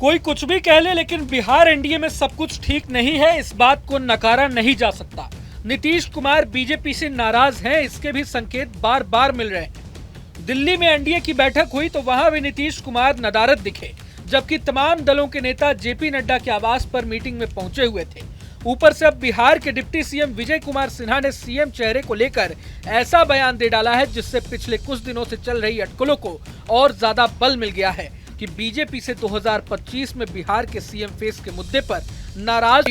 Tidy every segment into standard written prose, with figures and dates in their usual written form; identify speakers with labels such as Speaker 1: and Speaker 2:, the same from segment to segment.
Speaker 1: कोई कुछ भी कह ले, लेकिन बिहार एनडीए में सब कुछ ठीक नहीं है, इस बात को नकारा नहीं जा सकता। नीतीश कुमार बीजेपी से नाराज हैं, इसके भी संकेत बार बार मिल रहे हैं। दिल्ली में एनडीए की बैठक हुई तो वहां भी नीतीश कुमार नदारद दिखे, जबकि तमाम दलों के नेता जेपी नड्डा के आवास पर मीटिंग में पहुंचे हुए थे। ऊपर से अब बिहार के डिप्टी सीएम विजय कुमार सिन्हा ने सीएम चेहरे को लेकर ऐसा बयान दे डाला है, जिससे पिछले कुछ दिनों से चल रही अटकलों को और ज्यादा बल मिल गया है कि बीजेपी से 2025 में बिहार के सीएम फेस के मुद्दे पर नाराज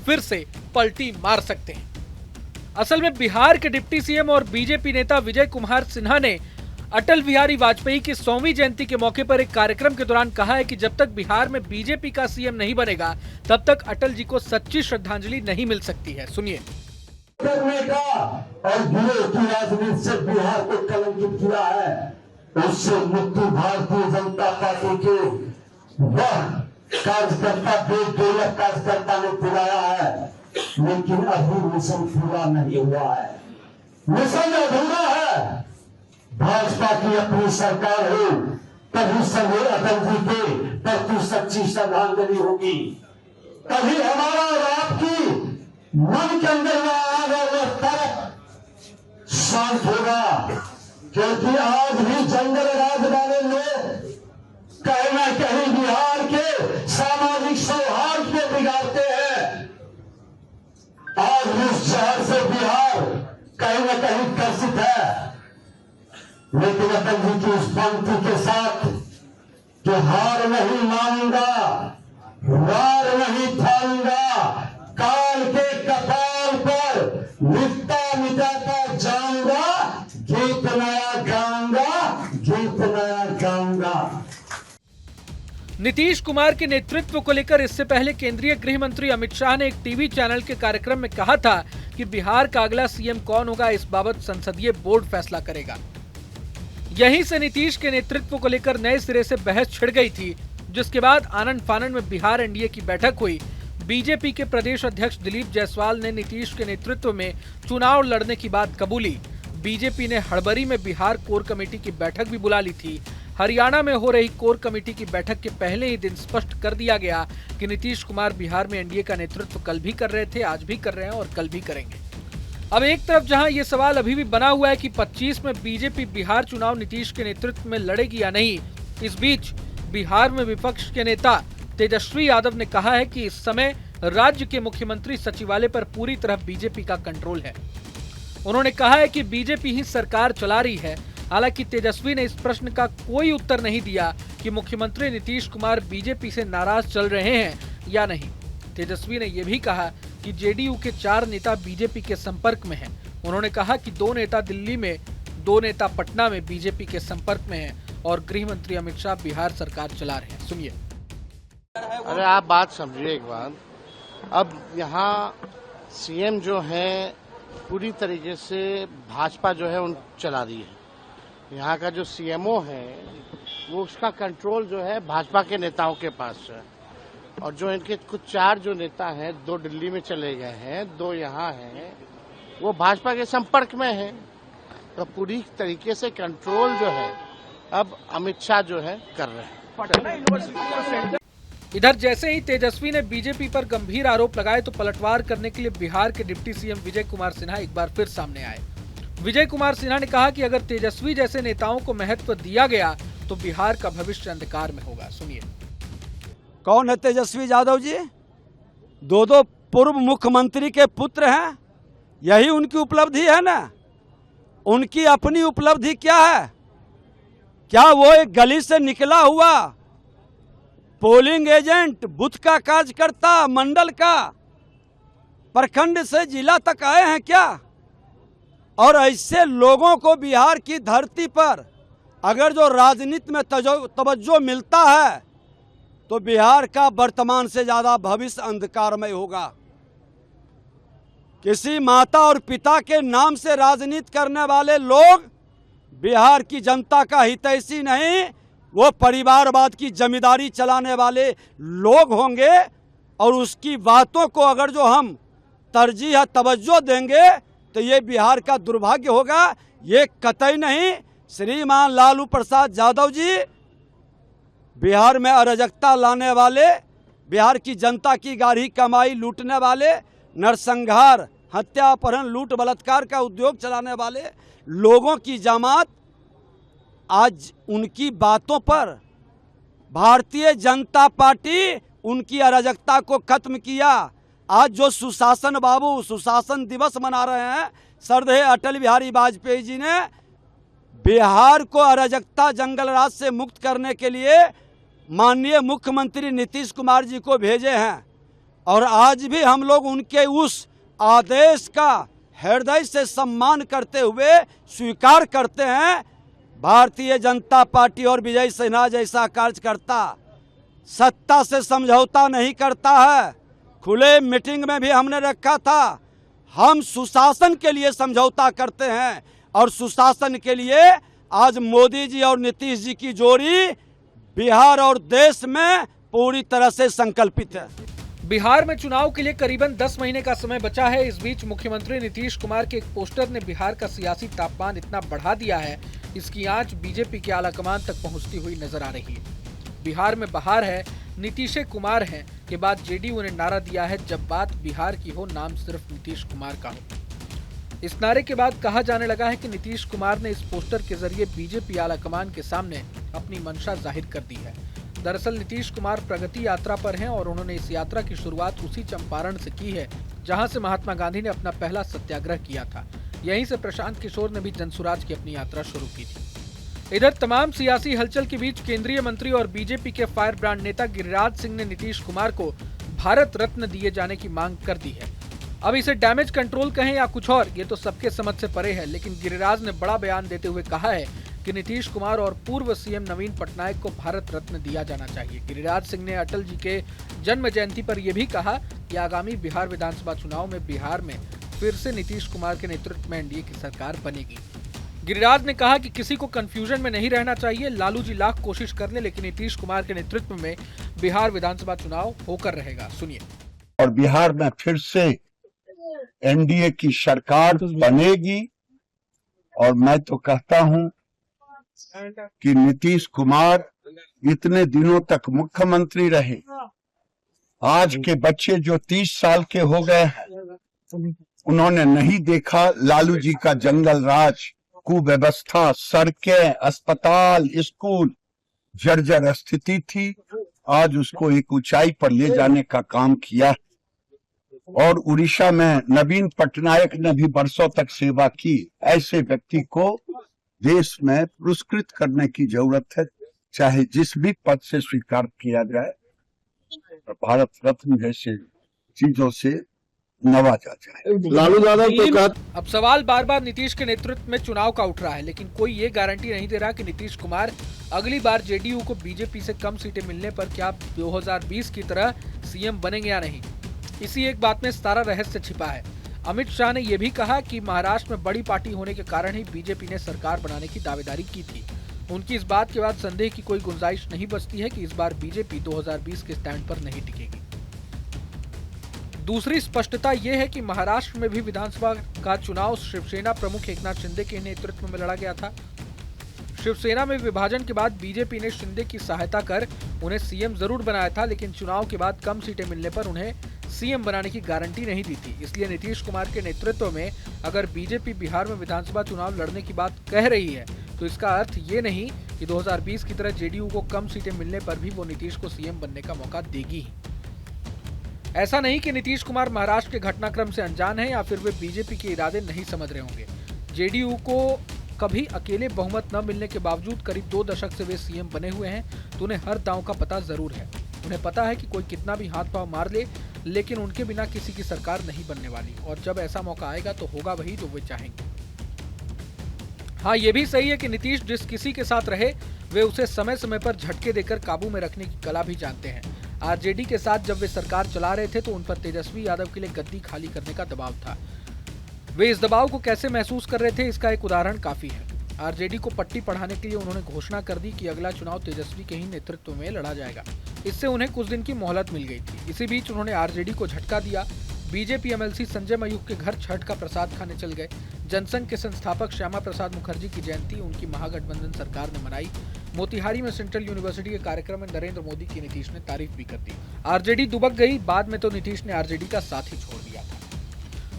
Speaker 1: फिर से पलटी मार सकते हैं। असल में बिहार के डिप्टी सीएम और बीजेपी नेता विजय कुमार सिन्हा ने अटल बिहारी वाजपेयी की 100वीं जयंती के मौके पर एक कार्यक्रम के दौरान कहा है कि जब तक बिहार में बीजेपी का सीएम नहीं बनेगा, तब तक अटल जी को सच्ची श्रद्धांजलि नहीं मिल सकती है। सुनिए।
Speaker 2: करने का और गिरोह की राजनीति से बिहार को कलंकित किया है, उससे मुक्ति भारतीय जनता पार्टी के वह कार्यकर्ता बेगोलक कार्यकर्ता ने दिलाया है, लेकिन अभी मिशन पूरा नहीं हुआ है। मिशन अधूरा है। भाजपा की अपनी सरकार हो तभी सभी अटल जी के प्रति सच्ची श्रद्धांजलि होगी, तभी हमारा और आपकी मन के अंदर में आग और तरफ शांत होगा। क्योंकि आज भी जंगल राज वाले लोग कहीं न कहीं बिहार के सामाजिक सौहार्द को बिगाड़ते हैं। आज इस शहर से बिहार कहीं न कहीं ग्रसित है, लेकिन अटल जी की उस पंक्ति के साथ कि हार नहीं मानूंगा, वार नहीं ठानूंगा, काल के कपाल पर लिखता मिटाता जाऊंगा, गीत नया गाऊंगा, गीत नया गाऊंगा।
Speaker 1: नीतीश कुमार के नेतृत्व को लेकर इससे पहले केंद्रीय गृह मंत्री अमित शाह ने एक टीवी चैनल के कार्यक्रम में कहा था कि बिहार का अगला सीएम कौन होगा, इस बाबत संसदीय बोर्ड फैसला करेगा। यहीं से नीतीश के नेतृत्व को लेकर नए सिरे से बहस छिड़ गई थी, जिसके बाद आनंद फानंद में बिहार एनडीए की बैठक हुई। बीजेपी के प्रदेश अध्यक्ष दिलीप जायसवाल ने नीतीश के नेतृत्व में चुनाव लड़ने की बात कबूली। बीजेपी ने हड़बड़ी में बिहार कोर कमेटी की बैठक भी बुला ली थी। हरियाणा में हो रही कोर कमेटी की बैठक के पहले ही दिन स्पष्ट कर दिया गया कि नीतीश कुमार बिहार में एनडीए का नेतृत्व कल भी कर रहे थे, आज भी कर रहे हैं और कल भी करेंगे। अब एक तरफ जहां ये सवाल अभी भी बना हुआ है कि 25 में बीजेपी बिहार चुनाव नीतीश के नेतृत्व में लड़ेगी या नहीं, इस बीच बिहार में विपक्ष के नेता तेजस्वी यादव ने कहा है कि इस समय राज्य के मुख्यमंत्री सचिवालय पर पूरी तरह बीजेपी का कंट्रोल है। उन्होंने कहा है कि बीजेपी ही सरकार चला रही है। हालांकि तेजस्वी ने इस प्रश्न का कोई उत्तर नहीं दिया कि मुख्यमंत्री नीतीश कुमार बीजेपी से नाराज चल रहे हैं या नहीं। तेजस्वी ने यह भी कहा कि जेडीयू के 4 नेता बीजेपी के संपर्क में हैं। उन्होंने कहा कि 2 नेता दिल्ली में, 2 नेता पटना में बीजेपी के संपर्क में हैं और गृह मंत्री अमित शाह बिहार सरकार चला रहे हैं। सुनिए।
Speaker 3: अरे आप बात समझिए एक बात, अब यहाँ सीएम जो है पूरी तरीके से भाजपा जो है उन चला रही है। यहाँ का जो सीएमओ है वो उसका कंट्रोल जो है भाजपा के नेताओं के पास है, और जो इनके कुछ 4 जो नेता हैं, 2 दिल्ली में चले गए हैं, 2 यहाँ हैं, वो भाजपा के संपर्क में हैं। तो पूरी तरीके से कंट्रोल जो है अब अमित शाह जो है कर रहे हैं।
Speaker 1: इधर जैसे ही तेजस्वी ने बीजेपी पर गंभीर आरोप लगाए तो पलटवार करने के लिए बिहार के डिप्टी सीएम विजय कुमार सिन्हा एक बार फिर सामने आए। विजय कुमार सिन्हा ने कहा कि अगर तेजस्वी जैसे नेताओं को महत्व दिया गया तो बिहार का भविष्य अंधकार में होगा। सुनिए।
Speaker 4: कौन है तेजस्वी यादव जी? 2 पूर्व मुख्यमंत्री के पुत्र हैं, यही उनकी उपलब्धि है ना। उनकी अपनी उपलब्धि क्या है? क्या वो एक गली से निकला हुआ पोलिंग एजेंट, बूथ का कार्यकर्ता, मंडल का, प्रखंड से जिला तक आए हैं क्या? और ऐसे लोगों को बिहार की धरती पर अगर जो राजनीति में तवज्जो मिलता है तो बिहार का वर्तमान से ज्यादा भविष्य अंधकारमय होगा। किसी माता और पिता के नाम से राजनीति करने वाले लोग बिहार की जनता का हितैषी नहीं, वो परिवारवाद की जमींदारी चलाने वाले लोग होंगे। और उसकी बातों को अगर जो हम तरजीह तवज्जो देंगे तो ये बिहार का दुर्भाग्य होगा। ये कतई नहीं। श्रीमान लालू प्रसाद यादव जी बिहार में अराजकता लाने वाले, बिहार की जनता की गाढ़ी कमाई लूटने वाले, नरसंहार, हत्या, अपहरण, लूट, बलात्कार का उद्योग चलाने वाले लोगों की जमात आज उनकी बातों पर भारतीय जनता पार्टी उनकी अराजकता को खत्म किया। आज जो सुशासन बाबू सुशासन दिवस मना रहे हैं, श्रद्धेय अटल बिहारी वाजपेयी जी ने बिहार को अराजकता जंगल राज से मुक्त करने के लिए माननीय मुख्यमंत्री नीतीश कुमार जी को भेजे हैं और आज भी हम लोग उनके उस आदेश का हृदय से सम्मान करते हुए स्वीकार करते हैं। भारतीय जनता पार्टी और विजय सिन्हा जैसा कार्यकर्ता सत्ता से समझौता नहीं करता है। खुले मीटिंग में भी हमने रखा था, हम सुशासन के लिए समझौता करते हैं और सुशासन के लिए आज मोदी जी और नीतीश जी की जोड़ी बिहार और देश में पूरी तरह से संकल्पित है।
Speaker 1: बिहार में चुनाव के लिए करीबन 10 महीने का समय बचा है। इस बीच मुख्यमंत्री नीतीश कुमार के एक पोस्टर ने बिहार का सियासी तापमान इतना बढ़ा दिया है, इसकी आंच बीजेपी के आलाकमान तक पहुंचती हुई नजर आ रही है। बिहार में बहार है, नीतीश कुमार है के बाद जेडीयू ने नारा दिया है, जब बात बिहार की हो नाम सिर्फ नीतीश कुमार का हो। इस नारे के बाद कहा जाने लगा है कि नीतीश कुमार ने इस पोस्टर के जरिए बीजेपी आलाकमान के सामने अपनी मंशा जाहिर कर दी है। दरअसल नीतीश कुमार प्रगति यात्रा पर हैं और उन्होंने इस यात्रा की शुरुआत उसी चंपारण से की है जहां से महात्मा गांधी ने अपना पहला सत्याग्रह किया था। यहीं से प्रशांत किशोर ने भी जनसुराज की अपनी यात्रा शुरू की थी। इधर तमाम सियासी हलचल के बीच केंद्रीय मंत्री और बीजेपी के फायर ब्रांड नेता गिरिराज सिंह ने नीतीश कुमार को भारत रत्न दिए जाने की मांग कर दी है। अब इसे डैमेज कंट्रोल कहें या कुछ और, ये तो सबके समझ से परे है, लेकिन गिरिराज ने बड़ा बयान देते हुए कहा है कि नीतीश कुमार और पूर्व सीएम नवीन पटनायक को भारत रत्न दिया जाना चाहिए। गिरिराज सिंह ने अटल जी के जन्म जयंती पर यह भी कहा कि आगामी बिहार विधानसभा चुनाव में बिहार में फिर से नीतीश कुमार के नेतृत्व में एनडीए की सरकार बनेगी। गिरिराज ने कहा कि किसी को कंफ्यूजन में नहीं रहना चाहिए, लालू जी लाख कोशिश कर ले लेकिन नीतीश कुमार के नेतृत्व में बिहार विधानसभा चुनाव होकर रहेगा। सुनिए।
Speaker 2: और बिहार में फिर से एनडीए की सरकार बनेगी और मैं तो कहता हूं कि नीतीश कुमार इतने दिनों तक मुख्यमंत्री रहे, आज के बच्चे जो 30 साल के हो गए हैं उन्होंने नहीं देखा लालू जी का जंगल राज, कुव्यवस्था, सड़कें, अस्पताल, स्कूल जर्जर स्थिति थी। आज उसको एक ऊंचाई पर ले जाने का काम किया और उड़ीसा में नवीन पटनायक ने भी वर्षों तक सेवा की। ऐसे व्यक्ति को देश में पुरस्कृत करने की जरूरत है, चाहे जिस भी पद से स्वीकार किया जाए, भारत रत्न जैसे चीजों से नवाजा जाए।
Speaker 3: लालू यादव तो कहा।
Speaker 1: अब सवाल बार बार नीतीश के नेतृत्व में चुनाव का उठ रहा है, लेकिन कोई ये गारंटी नहीं दे रहा कि नीतीश कुमार अगली बार जेडीयू को बीजेपी से कम सीटें मिलने पर क्या 2020 की तरह सीएम बनेंगे या नहीं। इसी एक बात में सारा रहस्य छिपा है। अमित शाह ने यह भी कहा कि महाराष्ट्र में बड़ी पार्टी होने के कारण ही बीजेपी ने सरकार बनाने की दावेदारी की थी। उनकी इस बात के बाद संदेह की कोई गुंजाइश नहीं बचती है कि इस बार बीजेपी 2020 के स्टैंड पर नहीं टिकेगी। दूसरी स्पष्टता यह है कि महाराष्ट्र में भी विधानसभा का चुनाव शिवसेना प्रमुख एकनाथ शिंदे के नेतृत्व में लड़ा गया था। शिवसेना में विभाजन के बाद बीजेपी ने शिंदे की सहायता कर उन्हें सीएम जरूर बनाया था, लेकिन चुनाव के बाद कम सीटें मिलने पर उन्हें सीएम बनाने की गारंटी नहीं दी थी। इसलिए नीतीश कुमार के नेतृत्व में अगर बीजेपी बिहार में विधानसभा चुनाव लड़ने की बात कह रही है तो इसका अर्थ ये नहीं कि 2020 की तरह जेडीयू को कम सीटें मिलने पर भी वो नीतीश को सीएम बनने का मौका देगी। ऐसा नहीं कि नीतीश कुमार महाराष्ट्र के घटनाक्रम से अनजान है या फिर वे बीजेपी के इरादे नहीं समझ रहे होंगे। जेडीयू को कभी अकेले बहुमत न मिलने के बावजूद करीब 2 दशक से वे सीएम बने हुए हैं, तो उन्हें हर दांव का पता जरूर है। उन्हें पता है कि कोई कितना भी हाथ पांव मार ले, लेकिन उनके बिना किसी की सरकार नहीं बनने वाली, और जब ऐसा मौका आएगा तो होगा वही जो वे चाहेंगे। हाँ, ये भी सही है कि नीतीश जिस किसी के साथ रहे वे उसे समय समय पर झटके देकर काबू में रखने की कला भी जानते हैं। आरजेडी के साथ जब वे सरकार चला रहे थे तो उन पर तेजस्वी यादव के लिए गद्दी खाली करने का दबाव था। वे इस दबाव को कैसे महसूस कर रहे थे, इसका एक उदाहरण काफी है। आरजेडी को पट्टी पढ़ाने के लिए उन्होंने घोषणा कर दी कि अगला चुनाव तेजस्वी के ही नेतृत्व में लड़ा जाएगा। इससे उन्हें कुछ दिन की मोहलत मिल गई थी। इसी बीच उन्होंने आरजेडी को झटका दिया। बीजेपी एमएलसी संजय मयूख के घर छठ का प्रसाद खाने चल गए। जनसंघ के संस्थापक श्यामा प्रसाद मुखर्जी की जयंती उनकी महागठबंधन सरकार ने मनाई। मोतिहारी में सेंट्रल यूनिवर्सिटी के कार्यक्रम में नरेंद्र मोदी की नीतीश ने तारीफ भी कर दी। आरजेडी दुबक गई, बाद में तो नीतीश ने आरजेडी का साथ ही छोड़ दिया था।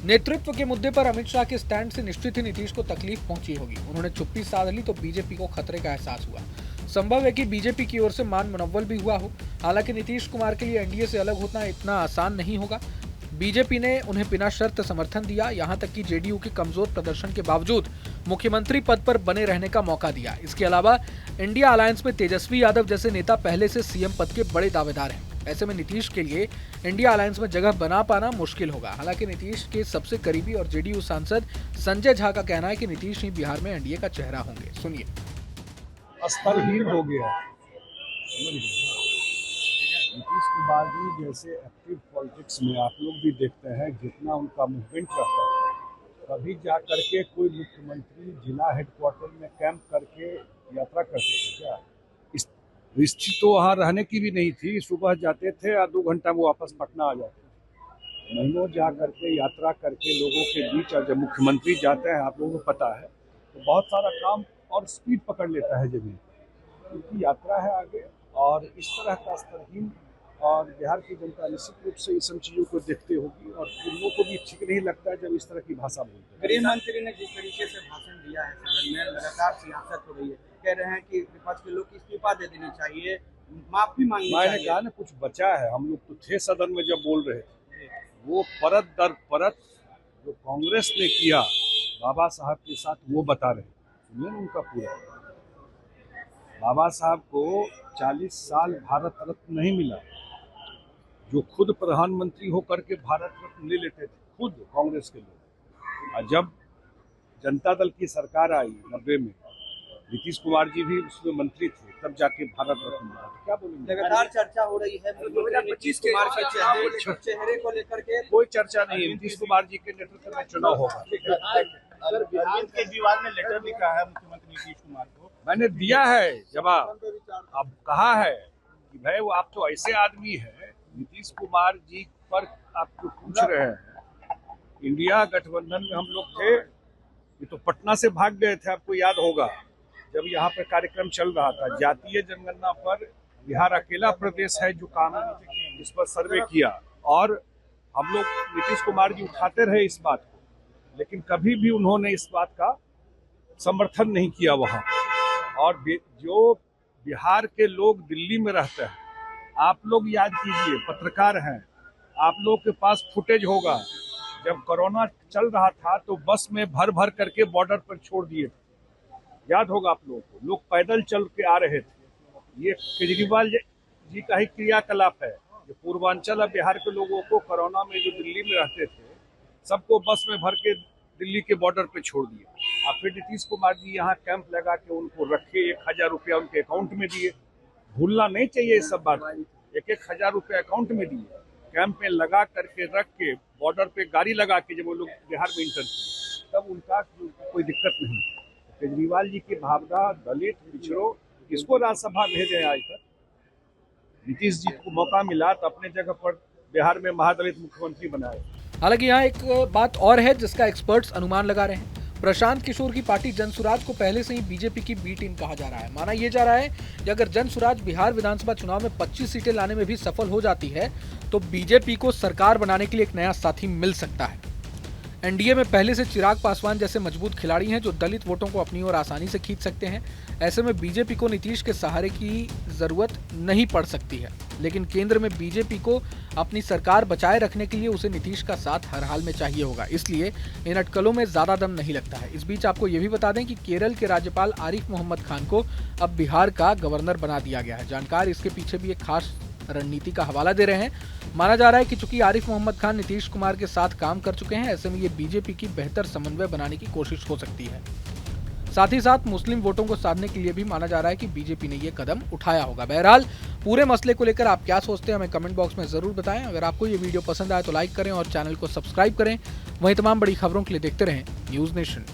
Speaker 1: नेतृत्व के मुद्दे पर अमित शाह के स्टैंड से निश्चित ही नीतीश को तकलीफ पहुंची होगी। उन्होंने चुप्पी साध ली तो बीजेपी को खतरे का एहसास हुआ। संभव है कि बीजेपी की ओर से मान मुनव्वल भी हुआ हो। हालांकि नीतीश कुमार के लिए एनडीए से अलग होना इतना आसान नहीं होगा। बीजेपी ने उन्हें बिना शर्त समर्थन दिया, यहां तक कि जेडीयू के कमजोर प्रदर्शन के बावजूद मुख्यमंत्री पद पर बने रहने का मौका दिया। इसके अलावा इंडिया अलायंस में तेजस्वी यादव जैसे नेता पहले से सीएम पद के बड़े दावेदार हैं। ऐसे में नीतीश के लिए इंडिया अलायंस में जगह बना पाना मुश्किल होगा। हालांकि नीतीश के सबसे करीबी और जेडीयू सांसद संजय झा का कहना है कि नीतीश ही बिहार में एनडीए का चेहरा होंगे। सुनिए।
Speaker 5: स्तरहीन हो गया, नीतीश कुमार जी जैसे एक्टिव पॉलिटिक्स में आप लोग भी देखते हैं, जितना उनका मूवमेंट रहता है, कभी जा करके कोई मुख्यमंत्री जिला हेडक्वार्टर में कैंप करके यात्रा करते थे क्या? इस रिश्ती तो वहाँ रहने की भी नहीं थी। सुबह जाते थे और 2 घंटा में वापस पटना आ जाते थे। महीनों जा करके यात्रा करके लोगों के बीच, और जब मुख्यमंत्री जाते हैं आप लोगों को पता है तो बहुत सारा काम और स्पीड पकड़ लेता है जमीन, क्योंकि यात्रा है आगे। और इस तरह का स्तरहीन, और बिहार की जनता निश्चित रूप से इन सब चीज़ों को देखते होगी, और लोगों को भी ठीक नहीं लगता है जब इस तरह की भाषा बोलते हैं।
Speaker 6: गृह मंत्री ने जिस तरीके से भाषण दिया है सदन में, लगातार सियासत हो रही है, कह रहे हैं कि विपक्ष के लोग इस्तीफा दे देनी चाहिए, माफी मांगनी चाहिए।
Speaker 5: मैंने कहा ना, कुछ बचा है। हम लोग तो थे सदन में जब बोल रहे थे, वो परत दर परत जो कांग्रेस ने किया बाबा साहब के साथ, वो बता रहे। सुनिए उनका पूरा। बाबा साहब को 40 साल भारत रत्न नहीं मिला, जो खुद प्रधानमंत्री होकर के भारत रत्न ले लेते थे, खुद कांग्रेस के लोग। और जब जनता दल की सरकार आई 90 में, नीतीश कुमार जी भी उसमें मंत्री थे, तब जाके भारत रत्न मिला। क्या बोलेंगे?
Speaker 6: लगातार चर्चा हो रही है नीतीश कुमार के चेहरे को लेकर के।
Speaker 5: कोई चर्चा नहीं है। नीतीश कुमार जी के नेतृत्व में चुनाव होगा।
Speaker 6: अगर केजरीवाल ने लेटर लिखा है मुख्यमंत्री नीतीश कुमार को,
Speaker 5: मैंने दिया है जवाब। अब कहा है कि भाई वो आप तो ऐसे आदमी है, नीतीश कुमार जी पर आप जो पूछ रहे हैं, इंडिया गठबंधन में हम लोग थे, ये तो पटना से भाग गए थे, आपको याद होगा, जब यहाँ पर कार्यक्रम चल रहा था जातीय जनगणना पर। बिहार अकेला प्रदेश है जो काम इस पर सर्वे किया, और हम लोग नीतीश कुमार जी उठाते रहे इस बात को, लेकिन कभी भी उन्होंने इस बात का समर्थन नहीं किया वहाँ। और जो बिहार के लोग दिल्ली में रहते हैं, आप लोग याद कीजिए, पत्रकार हैं, आप लोग के पास फुटेज होगा, जब कोरोना चल रहा था तो बस में भर भर करके बॉर्डर पर छोड़ दिए थे, याद होगा आप लोगों को। लोग पैदल चल के आ रहे थे। ये केजरीवाल जी का ही क्रियाकलाप है। जो पूर्वांचल और बिहार के लोगों को कोरोना में जो दिल्ली में रहते थे, सबको बस में भर के दिल्ली के बॉर्डर पे छोड़ दिए। और फिर नीतीश कुमार जी यहाँ कैंप लगा के उनको रखे, 1000 रुपया उनके अकाउंट में दिए। भूलना नहीं चाहिए इस सब बात को। 1000 रुपया अकाउंट में दिए, कैंप में लगा करके रख के, बॉर्डर पे गाड़ी लगा के जब वो लोग बिहार में इंटर किए, तब उनका कोई दिक्कत नहीं। केजरीवाल जी की भावना दलित पिछड़ों किसको राज्यसभा भेजे आज तक? नीतीश जी को मौका मिला तो अपने जगह पर बिहार में महादलित मुख्यमंत्री बनाए।
Speaker 1: हालांकि यहाँ एक बात और है जिसका एक्सपर्ट्स अनुमान लगा रहे हैं। प्रशांत किशोर की पार्टी जनसुराज को पहले से ही बीजेपी की बी टीम कहा जा रहा है। माना यह जा रहा है कि अगर जनसुराज बिहार विधानसभा चुनाव में 25 सीटें लाने में भी सफल हो जाती है तो बीजेपी को सरकार बनाने के लिए एक नया साथी मिल सकता है। एनडीए में पहले से चिराग पासवान जैसे मजबूत खिलाड़ी हैं जो दलित वोटों को अपनी ओर आसानी से खींच सकते हैं। ऐसे में बीजेपी को नीतीश के सहारे की जरूरत नहीं पड़ सकती है, लेकिन केंद्र में बीजेपी को अपनी सरकार बचाए रखने के लिए उसे नीतीश का साथ हर हाल में चाहिए होगा। इसलिए इन अटकलों में ज्यादा दम नहीं लगता है। इस बीच आपको ये भी बता दें कि केरल के राज्यपाल आरिफ मोहम्मद खान को अब बिहार का गवर्नर बना दिया गया है। जानकार इसके पीछे भी एक खास रणनीति का हवाला दे रहे हैं। माना जा रहा है कि चूंकि आरिफ मोहम्मद खान नीतीश कुमार के साथ काम कर चुके हैं, ऐसे में ये बीजेपी की बेहतर समन्वय बनाने की कोशिश हो सकती है। साथ ही साथ मुस्लिम वोटों को साधने के लिए भी माना जा रहा है कि बीजेपी ने ये कदम उठाया होगा। बहरहाल पूरे मसले को लेकर आप क्या सोचते हैं हमें कमेंट बॉक्स में जरूर बताएं। अगर आपको ये वीडियो पसंद आए तो लाइक करें और चैनल को सब्सक्राइब करें। वहीं तमाम बड़ी खबरों के लिए देखते रहें न्यूज़ नेशन।